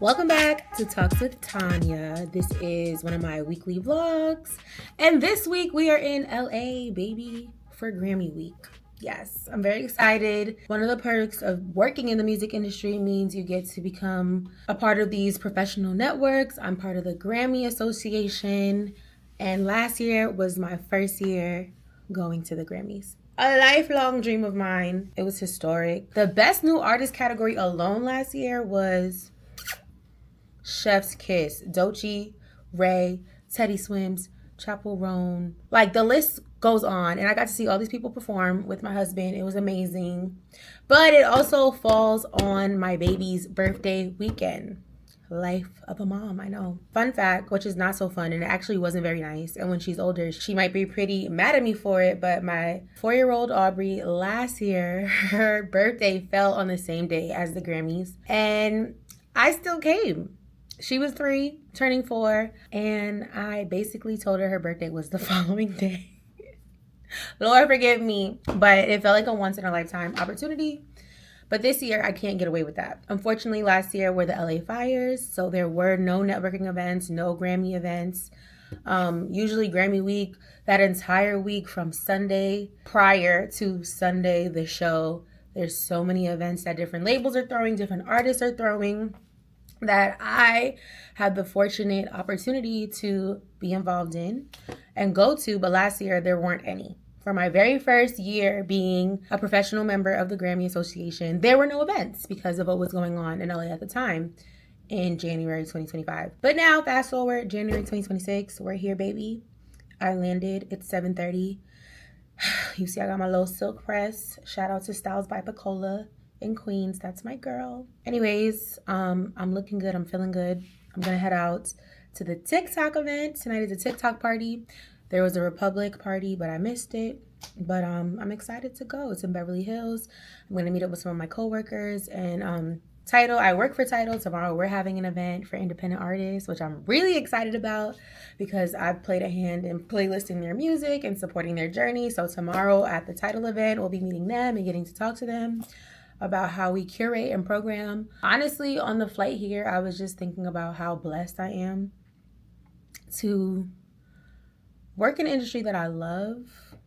Welcome back to Talks with Tonya. This is one of my weekly vlogs. And this week we are in LA, baby, for Grammy Week. Yes, I'm very excited. One of the perks of working in the music industry means you get to become a part of these professional networks. I'm part of the Grammy Association. And last year was my first year going to the Grammys. A lifelong dream of mine. It was historic. The best new artist category alone last year was Chef's Kiss, Doechii, Ray, Teddy Swims, Chappell Roan. Like, the list goes on. And I got to see all these people perform with my husband. It was amazing. But it also falls on my baby's birthday weekend. Life of a mom, I know. Fun fact, which is not so fun, and it actually wasn't very nice. And when she's older, she might be pretty mad at me for it. But my 4-year-old Aubrey, last year, her birthday fell on the same day as the Grammys. And I still came. She was 3, turning 4, and I basically told her birthday was the following day. Lord forgive me, but it felt like a once-in-a-lifetime opportunity. But this year, I can't get away with that. Unfortunately, last year were the LA fires, so there were no networking events, no Grammy events. Usually Grammy week, that entire week from Sunday prior to Sunday, the show, there's so many events that different labels are throwing, different artists are throwing, that I had the fortunate opportunity to be involved in and go to, but last year there weren't any. For my very first year being a professional member of the Grammy Association, there were no events because of what was going on in LA at the time in January 2025. But now, fast forward, January 2026, we're here, baby. I landed, it's 7:30. You see I got my little silk press. Shout out to Styles by Picola in Queens. That's my girl. Anyways, I'm looking good. I'm feeling good. I'm gonna head out to the TikTok event. Tonight is a TikTok party. There was a Republic party, but I missed it. But I'm excited to go. It's in Beverly Hills. I'm gonna meet up with some of my coworkers and Tidal. I work for Tidal. Tomorrow we're having an event for independent artists, which I'm really excited about because I've played a hand in playlisting their music and supporting their journey. So tomorrow at the Tidal event, we'll be meeting them and getting to talk to them about how we curate and program. Honestly, on the flight here, I was just thinking about how blessed I am to work in an industry that I love.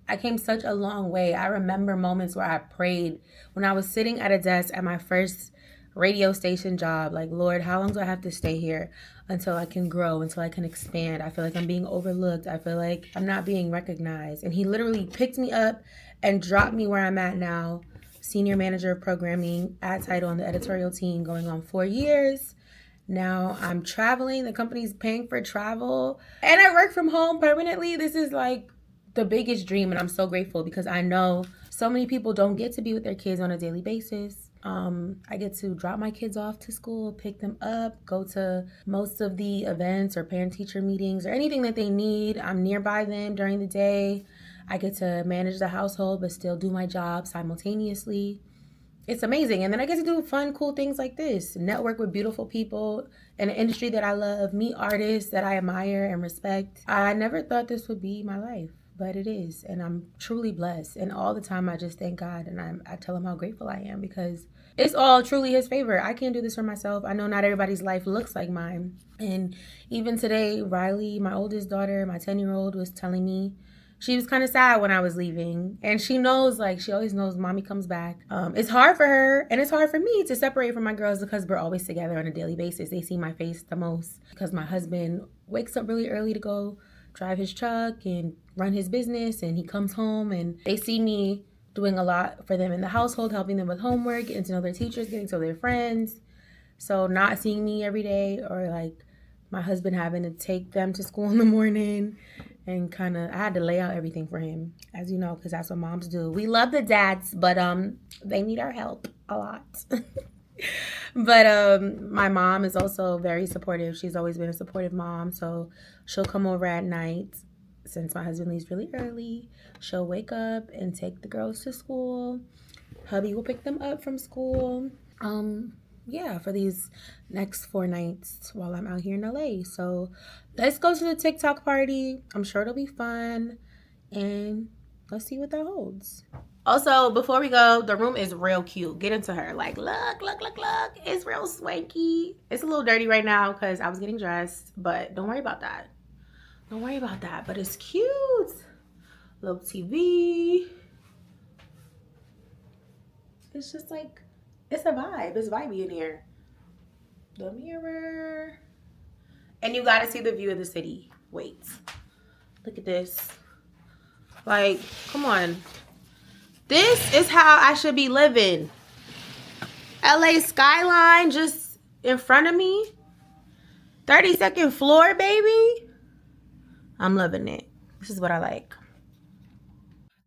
I came such a long way. I remember moments where I prayed when I was sitting at a desk at my first radio station job, like, Lord, how long do I have to stay here until I can grow, until I can expand? I feel like I'm being overlooked. I feel like I'm not being recognized. And he literally picked me up and dropped me where I'm at now, senior manager of programming at Tidal on the editorial team, going on 4 years. Now I'm traveling. The company's paying for travel. And I work from home permanently. This is like the biggest dream. And I'm so grateful because I know so many people don't get to be with their kids on a daily basis. I get to drop my kids off to school, pick them up, go to most of the events or parent-teacher meetings or anything that they need. I'm nearby them during the day. I get to manage the household but still do my job simultaneously. It's amazing. And then I get to do fun, cool things like this. Network with beautiful people in an industry that I love, meet artists that I admire and respect. I never thought this would be my life, but it is. And I'm truly blessed. And all the time I just thank God and I tell him how grateful I am because it's all truly his favor. I can't do this for myself. I know not everybody's life looks like mine. And even today, Riley, my oldest daughter, my 10-year-old, was telling me she was kind of sad when I was leaving. And she knows, like, she always knows mommy comes back. It's hard for her and it's hard for me to separate from my girls because we're always together on a daily basis. They see my face the most because my husband wakes up really early to go drive his truck and run his business. And he comes home and they see me doing a lot for them in the household, helping them with homework, getting to know their teachers, getting to know their friends. So not seeing me every day, or like my husband having to take them to school in the morning and kind of, I had to lay out everything for him, as you know, because that's what moms do. We love the dads, but they need our help a lot. But my mom is also very supportive. She's always been a supportive mom, so she'll come over at night. Since my husband leaves really early, she'll wake up and take the girls to school. Hubby will pick them up from school. Yeah, for these next 4 nights while I'm out here in LA. So let's go to the TikTok party. I'm sure it'll be fun. And let's see what that holds. Also, before we go, the room is real cute. Get into her. Like, look, look, look, look. It's real swanky. It's a little dirty right now because I was getting dressed, but don't worry about that. Don't worry about that, but it's cute. Little TV. It's just like, it's a vibe. It's vibey in here. The mirror. And you gotta see the view of the city. Wait. Look at this. Like, come on. This is how I should be living. LA skyline just in front of me. 32nd floor, baby. I'm loving it. This is what I like.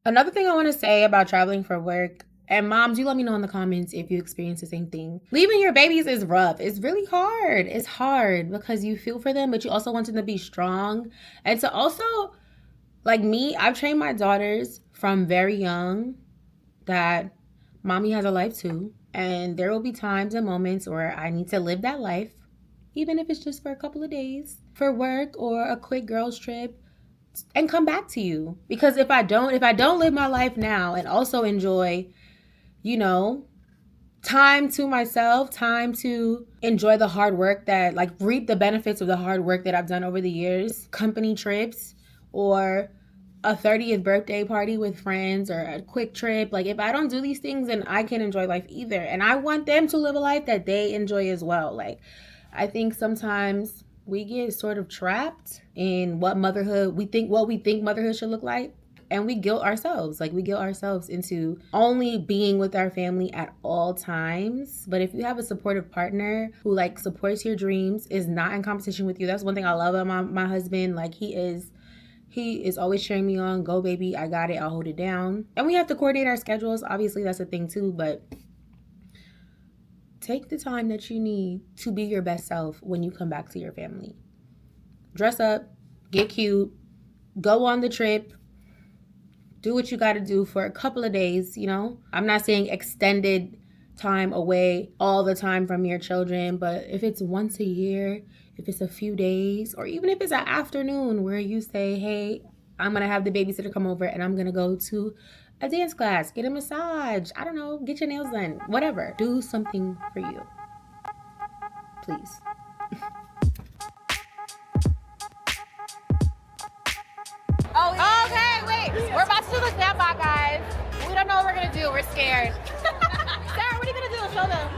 Another thing I want to say about traveling for work, and moms, you let me know in the comments if you experience the same thing. Leaving your babies is rough. It's really hard. It's hard because you feel for them, but you also want them to be strong. And to also, like me, I've trained my daughters from very young that mommy has a life too. And there will be times and moments where I need to live that life, even if it's just for a couple of days, for work or a quick girls trip, and come back to you. Because if I don't live my life now and also enjoy, you know, time to myself, time to enjoy the hard work that, like, reap the benefits of the hard work that I've done over the years, company trips or a 30th birthday party with friends or a quick trip. Like, if I don't do these things, then I can't enjoy life either. And I want them to live a life that they enjoy as well. Like, I think sometimes we get sort of trapped in what we think motherhood should look like. And we guilt ourselves. Like, we guilt ourselves into only being with our family at all times. But if you have a supportive partner who, like, supports your dreams, is not in competition with you. That's one thing I love about my husband. Like, he is always cheering me on. Go, baby. I got it. I'll hold it down. And we have to coordinate our schedules. Obviously, that's a thing too. But take the time that you need to be your best self when you come back to your family. Dress up. Get cute. Go on the trip. Do what you got to do for a couple of days, you know? I'm not saying extended time away all the time from your children, but if it's once a year, if it's a few days, or even if it's an afternoon where you say, hey, I'm going to have the babysitter come over and I'm going to go to a dance class, get a massage, I don't know, get your nails done, whatever. Do something for you. Please. Oh, okay, wait. We're about to do the standby, guys. We don't know what we're going to do. We're scared. Sarah, what are you going to do? Show them.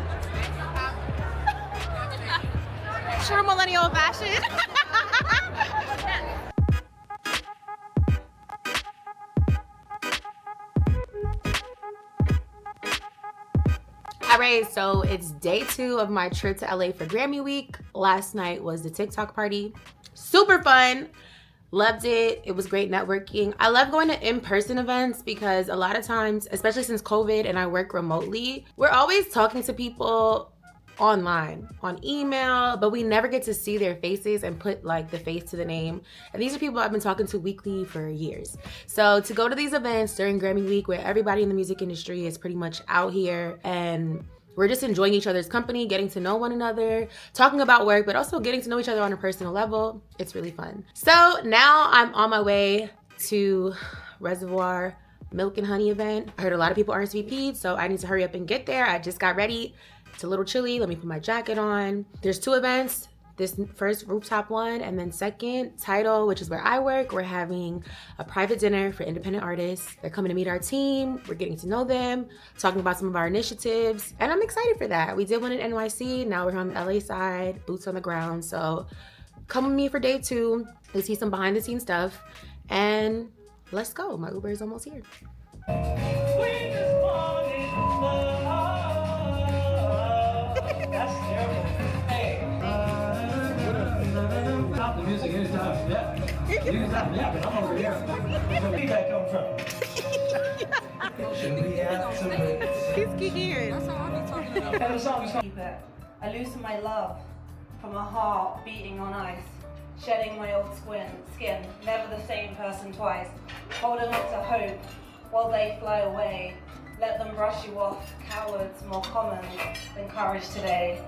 True millennial fashion. All right, so it's day 2 of my trip to LA for Grammy Week. Last night was the TikTok party. Super fun. Loved it. It was great networking. I love going to in-person events because a lot of times, especially since COVID and I work remotely, we're always talking to people online, on email, but we never get to see their faces and put, like, the face to the name. And these are people I've been talking to weekly for years. So to go to these events during Grammy Week where everybody in the music industry is pretty much out here and we're just enjoying each other's company, getting to know one another, talking about work, but also getting to know each other on a personal level. It's really fun. So now I'm on my way to Reservoir Milk and Honey event. I heard a lot of people RSVP'd, so I need to hurry up and get there. I just got ready. It's a little chilly. Let me put my jacket on. There's 2 events. This first rooftop one, and then second, Tidal, which is where I work. We're having a private dinner for independent artists. They're coming to meet our team. We're getting to know them, talking about some of our initiatives, and I'm excited for that. We did one in NYC. Now we're on the LA side, boots on the ground. So come with me for day 2 to see some behind the scenes stuff, and let's go. My Uber is almost here. That's terrible. Hey. Stop the music anytime. Yeah. You can stop yapping. I'm over here. Where did that come from? Should we have some? He's kicking. That's how I be talking about. And the song is called. I loosen my love from a heart beating on ice, shedding my old skin, never the same person twice, holding on to hope while they fly away. Let them brush you off, cowards more common than courage today.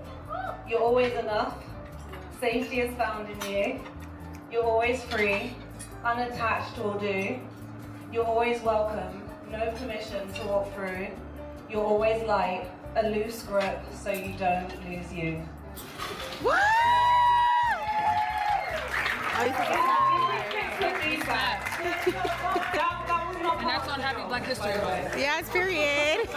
You're always enough, safety is found in you. You're always free, unattached will do. You're always welcome, no permission freedom to walk through. You're always light, a loose grip so you don't lose you. What? And that's on Happy Black History Month. Yes, period.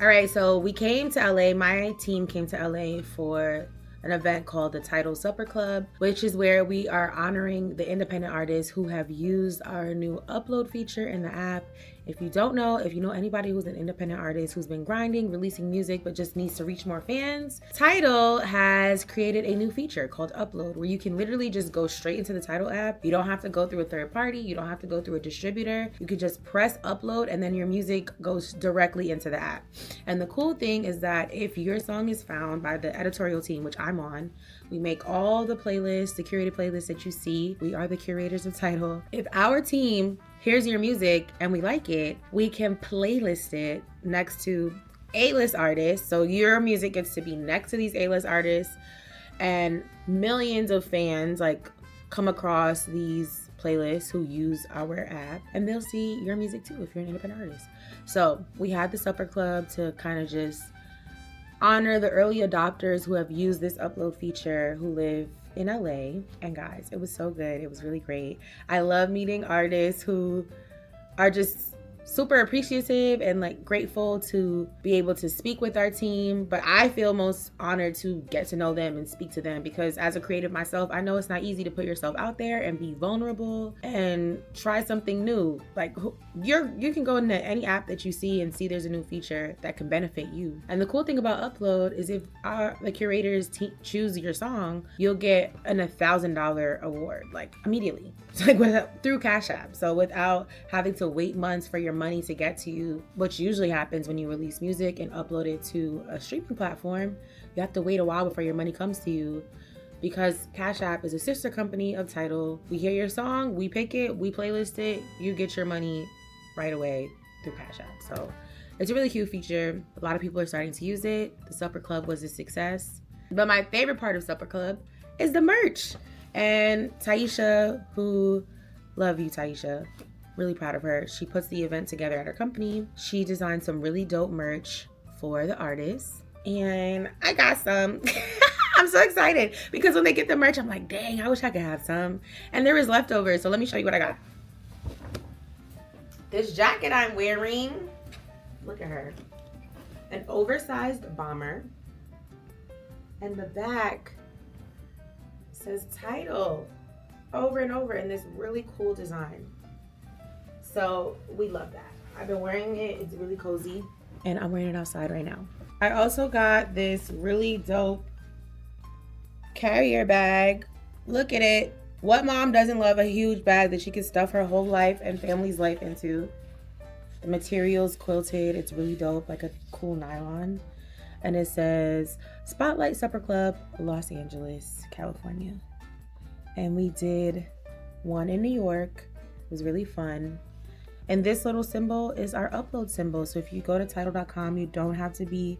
All right, so we came to LA. My team came to LA for an event called the Tidal Supper Club, which is where we are honoring the independent artists who have used our new upload feature in the app. If you don't know, if you know anybody who's an independent artist who's been grinding, releasing music, but just needs to reach more fans, Tidal has created a new feature called Upload, where you can literally just go straight into the Tidal app. You don't have to go through a third party. You don't have to go through a distributor. You can just press upload and then your music goes directly into the app. And the cool thing is that if your song is found by the editorial team, which I'm on, we make all the playlists, the curated playlists that you see. We are the curators of Tidal. If our team here's your music and we like it, we can playlist it next to A-list artists. So your music gets to be next to these A-list artists, and millions of fans like come across these playlists who use our app, and they'll see your music too if you're an independent artist. So we had the Supper Club to kind of just honor the early adopters who have used this upload feature, who live in LA. And guys, it was so good. It was really great. I love meeting artists who are just super appreciative and like grateful to be able to speak with our team. But I feel most honored to get to know them and speak to them, because as a creative myself, I know it's not easy to put yourself out there and be vulnerable and try something new. Like you can go into any app that you see and see there's a new feature that can benefit you. And the cool thing about Upload is if the curators choose your song, you'll get an $1,000 award like immediately, through Cash App. So without having to wait months for your money to get to you, which usually happens when you release music and upload it to a streaming platform, you have to wait a while before your money comes to you, because Cash App is a sister company of Tidal. We hear your song, we pick it, we playlist it, you get your money right away through Cash App. So it's a really cute feature. A lot of people are starting to use it. The Supper Club was a success. But my favorite part of Supper Club is the merch. And Taisha, who, love you Taisha, really proud of her. She puts the event together at her company. She designed some really dope merch for the artists, and I got some. I'm so excited because when they get the merch, I'm like, dang, I wish I could have some. And there was leftovers, so let me show you what I got. This jacket I'm wearing, look at her, an oversized bomber, and the back says Tidal over and over in this really cool design. So we love that. I've been wearing it. It's really cozy, and I'm wearing it outside right now. I also got this really dope carrier bag. Look at it. What mom doesn't love a huge bag that she can stuff her whole life and family's life into? The material's quilted. It's really dope, like a cool nylon. And it says Spotlight Supper Club, Los Angeles, California. And we did one in New York. It was really fun. And this little symbol is our upload symbol. So if you go to Tidal.com, you don't have to be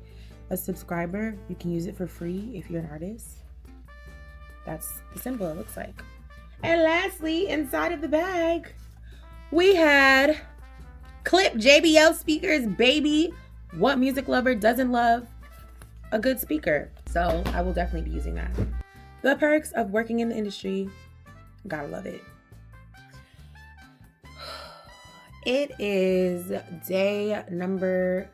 a subscriber. You can use it for free if you're an artist. That's the symbol it looks like. And lastly, inside of the bag, we had Clip JBL speakers, baby. What music lover doesn't love a good speaker? So I will definitely be using that. The perks of working in the industry, gotta love it. It is day number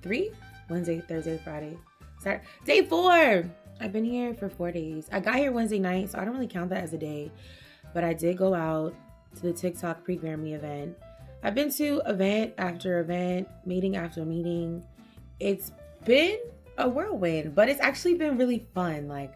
3, Wednesday, Thursday, Friday, Saturday, day 4. I've been here for 4 days. I got here Wednesday night, so I don't really count that as a day, but I did go out to the TikTok pre-Grammy event. I've been to event after event, meeting after meeting. It's been a whirlwind, but it's actually been really fun. Like,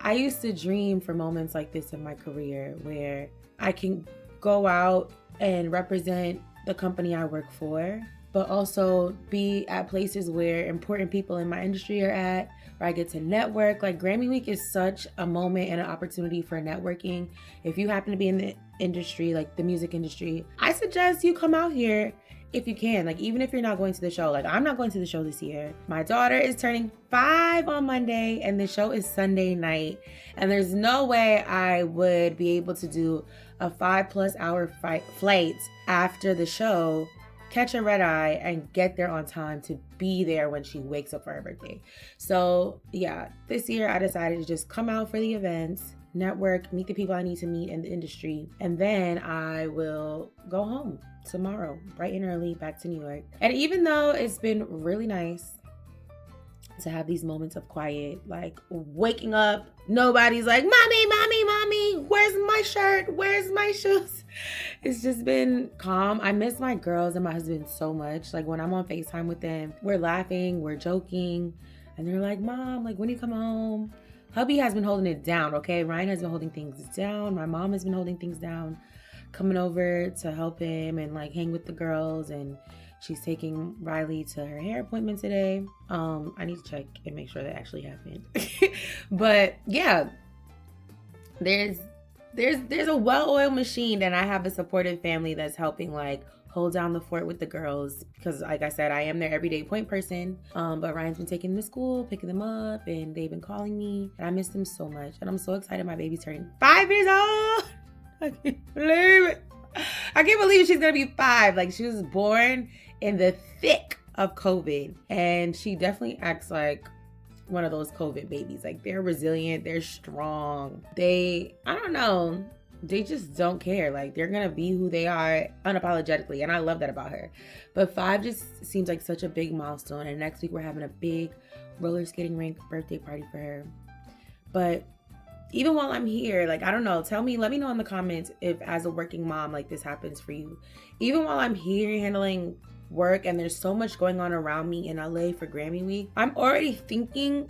I used to dream for moments like this in my career where I can go out and represent the company I work for, but also be at places where important people in my industry are at, where I get to network. Like, Grammy Week is such a moment and an opportunity for networking. If you happen to be in the industry, like the music industry, I suggest you come out here if you can. Like, even if you're not going to the show. Like, I'm not going to the show this year. My daughter is turning 5 on Monday, and the show is Sunday night. And there's no way I would be able to do a 5+ hour flight after the show catch a red eye and get there on time to be there when she wakes up for her birthday. So yeah, this year I decided to just come out for the events, network, meet the people I need to meet in the industry, and then I will go home tomorrow, bright and early, back to New York. And even though it's been really nice to have these moments of quiet, like waking up, nobody's like, mommy, where's my shirt? Where's my shoes? It's just been calm. I miss my girls and my husband so much. Like when I'm on FaceTime with them, we're laughing, we're joking, and they're like, Mom, like when you come home? Hubby has been holding it down, okay? Ryan has been holding things down. My mom has been holding things down, coming over to help him and like hang with the girls, and she's taking Riley to her hair appointment today. I need to check and make sure that actually happened. But yeah, there's a well-oiled machine, and I have a supportive family that's helping like hold down the fort with the girls, because like I said, I am their everyday point person. But Ryan's been taking them to school, picking them up, and they've been calling me, and I miss them so much. And I'm so excited my baby's turning 5 years old. I can't believe it. I can't believe she's gonna be 5. Like she was born in the thick of COVID, and she definitely acts like one of those COVID babies. Like they're resilient, they're strong. I don't know, they just don't care. Like they're gonna be who they are unapologetically, and I love that about her. But 5 just seems like such a big milestone, and next week we're having a big roller skating rink birthday party for her. But even while I'm here, like, I don't know, let me know in the comments if as a working mom, like this happens for you. Even while I'm here handling work and there's so much going on around me in LA for Grammy week, I'm already thinking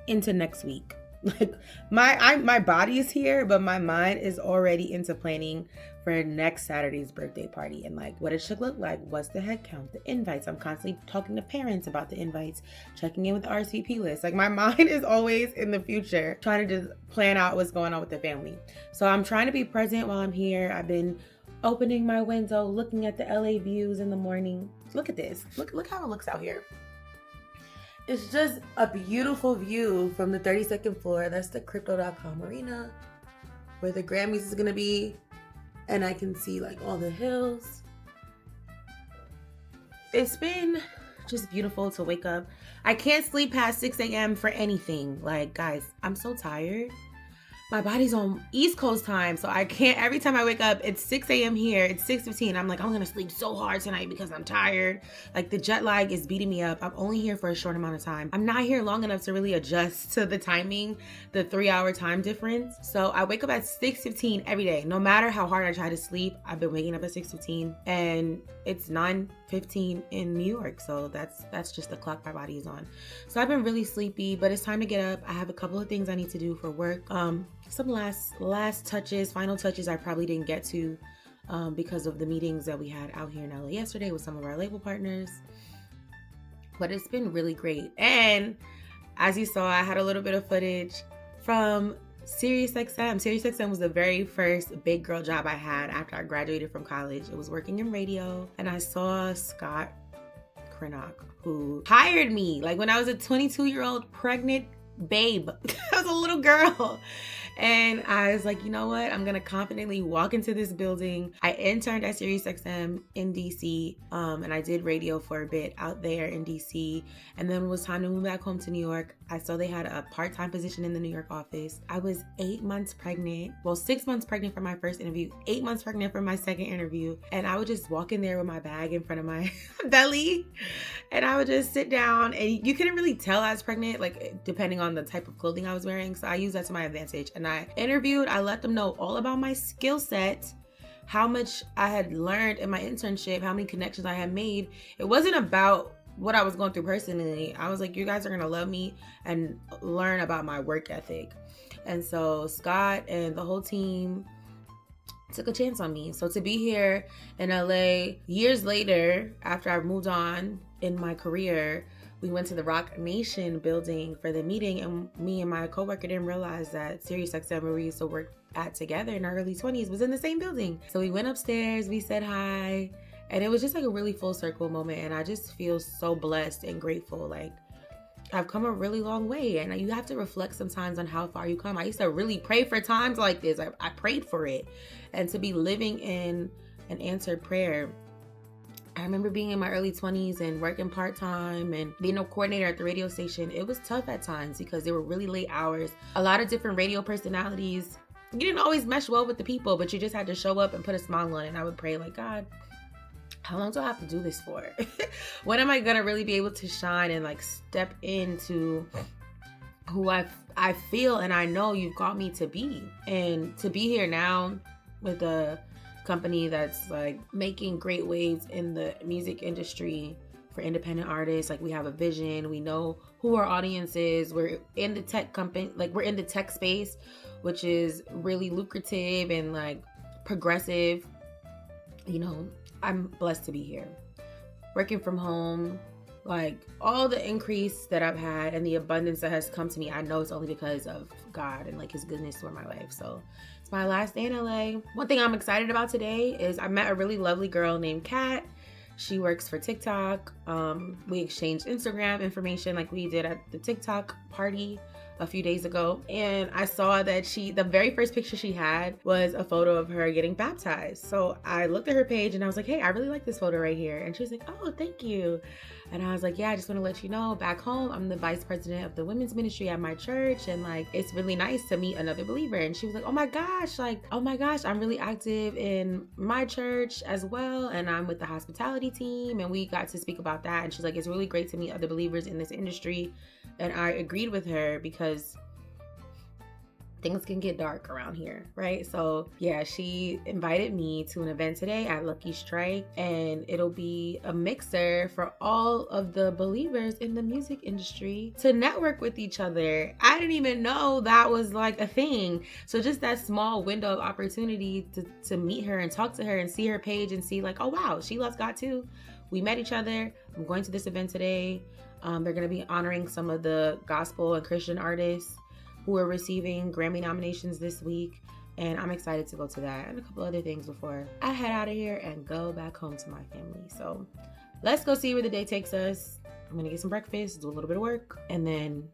into next week. Like my body is here, but my mind is already into planning for next Saturday's birthday party and like what it should look like, what's the head count, the invites. I'm constantly talking to parents about the invites, checking in with the RSVP list. Like my mind is always in the future, trying to just plan out what's going on with the family. So I'm trying to be present while I'm here. I've been opening my window, looking at the LA views in the morning. Look at this. Look how it looks out here. It's just a beautiful view from the 32nd floor. That's the Crypto.com arena where the Grammys is gonna be. And I can see like all the hills. It's been just beautiful to wake up. I can't sleep past 6 a.m. for anything. Like guys, I'm so tired. My body's on East Coast time, so I can't, every time I wake up, it's 6 a.m. here, it's 6:15. I'm like, I'm gonna sleep so hard tonight because I'm tired. Like the jet lag is beating me up. I'm only here for a short amount of time. I'm not here long enough to really adjust to the timing, the 3-hour time difference. So I wake up at 6:15 every day. No matter how hard I try to sleep, I've been waking up at 6:15, and it's 9:15 in New York. So that's just the clock my body is on. So I've been really sleepy, but it's time to get up. I have a couple of things I need to do for work. Some last touches, final touches I probably didn't get to because of the meetings that we had out here in LA yesterday with some of our label partners. But it's been really great. And as you saw, I had a little bit of footage from SiriusXM. SiriusXM was the very first big girl job I had after I graduated from college. It was working in radio, and I saw Scott Crinnock, who hired me like when I was a 22-year-old pregnant babe. I was a little girl. And I was like, you know what? I'm going to confidently walk into this building. I interned at SiriusXM in DC, and I did radio for a bit out there in DC. And then it was time to move back home to New York. I saw they had a part-time position in the New York office. I was 8 months pregnant. Well, 6 months pregnant for my first interview, 8 months pregnant for my second interview. And I would just walk in there with my bag in front of my belly. And I would just sit down, and you couldn't really tell I was pregnant, like depending on the type of clothing I was wearing. So I used that to my advantage. And I interviewed, I let them know all about my skill set, how much I had learned in my internship, how many connections I had made. It wasn't about what I was going through personally. I was like, you guys are gonna love me and learn about my work ethic. And so Scott and the whole team took a chance on me. So to be here in LA years later, after I moved on in my career, we went to the Rock Nation building for the meeting, and me and my coworker didn't realize that SiriusXM, where we used to work at together in our early 20s, was in the same building. So we went upstairs, we said hi, and it was just like a really full circle moment. And I just feel so blessed and grateful. Like I've come a really long way, and you have to reflect sometimes on how far you come. I used to really pray for times like this. I prayed for it, and to be living in an answered prayer I remember being in my early 20s and working part-time and being a coordinator at the radio station. It was tough at times because they were really late hours. A lot of different radio personalities. You didn't always mesh well with the people, but you just had to show up and put a smile on it. And I would pray like, God, how long do I have to do this for? When am I gonna really be able to shine and like step into who I feel and I know you've called me to be? And to be here now with a company that's like making great waves in the music industry for independent artists. Like we have a vision, we know who our audience is. We're in the tech company, like we're in the tech space, which is really lucrative and like progressive. You know, I'm blessed to be here. Working from home, like all the increase that I've had and the abundance that has come to me, I know it's only because of God and like his goodness for my life. So it's my last day in LA. One thing I'm excited about today is I met a really lovely girl named Kat. She works for TikTok. We exchanged Instagram information like we did at the TikTok party a few days ago. And I saw that the very first picture she had was a photo of her getting baptized. So I looked at her page and I was like, hey, I really like this photo right here. And she was like, oh, thank you. And I was like, yeah, I just want to let you know, back home, I'm the vice president of the women's ministry at my church. And like, it's really nice to meet another believer. And she was like, oh my gosh, I'm really active in my church as well. And I'm with the hospitality team. And we got to speak about that. And she's like, it's really great to meet other believers in this industry. And I agreed with her because things can get dark around here, right? So yeah, she invited me to an event today at Lucky Strike, and it'll be a mixer for all of the believers in the music industry to network with each other. I didn't even know that was like a thing. So just that small window of opportunity to meet her and talk to her and see her page and see like, oh wow, she loves God too. We met each other. I'm going to this event today. They're going to be honoring some of the gospel and Christian artists who are receiving Grammy nominations this week. And I'm excited to go to that and a couple other things before I head out of here and go back home to my family. So let's go see where the day takes us. I'm going to get some breakfast, do a little bit of work, and then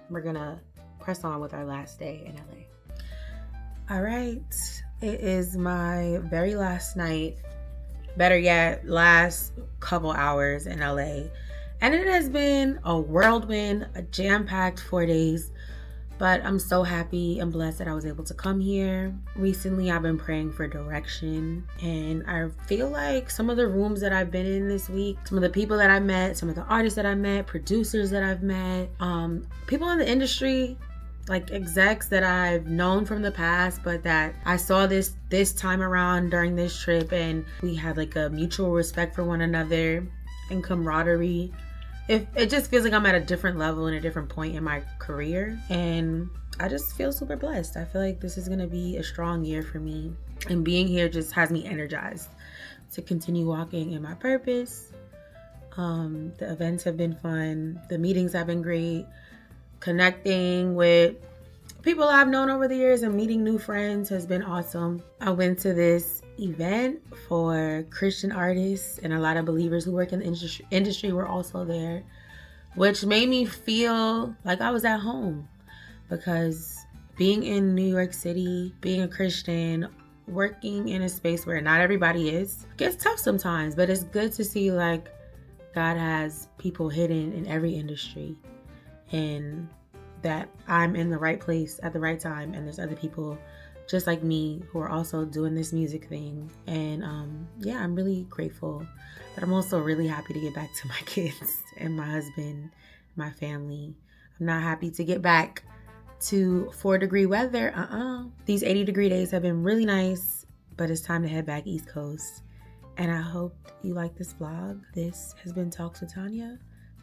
we're going to press on with our last day in LA. All right. It is my very last night, better yet, last couple hours in LA. And it has been a whirlwind, a jam-packed 4 days. But I'm so happy and blessed that I was able to come here. Recently, I've been praying for direction. And I feel like some of the rooms that I've been in this week, some of the people that I met, some of the artists that I met, producers that I've met, people in the industry, like execs that I've known from the past, but that I saw this time around during this trip. And we had like a mutual respect for one another and camaraderie. It just feels like I'm at a different level and a different point in my career. And I just feel super blessed. I feel like this is going to be a strong year for me. And being here just has me energized to continue walking in my purpose. The events have been fun. The meetings have been great. Connecting with people I've known over the years and meeting new friends has been awesome. I went to this event for Christian artists, and a lot of believers who work in the industry were also there, which made me feel like I was at home, because being in New York City, being a Christian, working in a space where not everybody is, gets tough sometimes, but it's good to see like God has people hidden in every industry, and that I'm in the right place at the right time, and there's other people just like me who are also doing this music thing. And yeah, I'm really grateful, but I'm also really happy to get back to my kids and my husband, my family. I'm not happy to get back to 4-degree weather. These 80-degree days have been really nice, but it's time to head back East Coast. And I hope you like this vlog. This has been Talks with Tonya,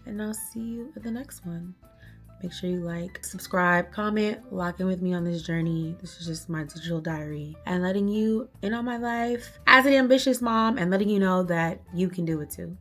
and I'll see you at the next one. Make sure you like, subscribe, comment, lock in with me on this journey. This is just my digital diary and letting you in on my life as an ambitious mom and letting you know that you can do it too.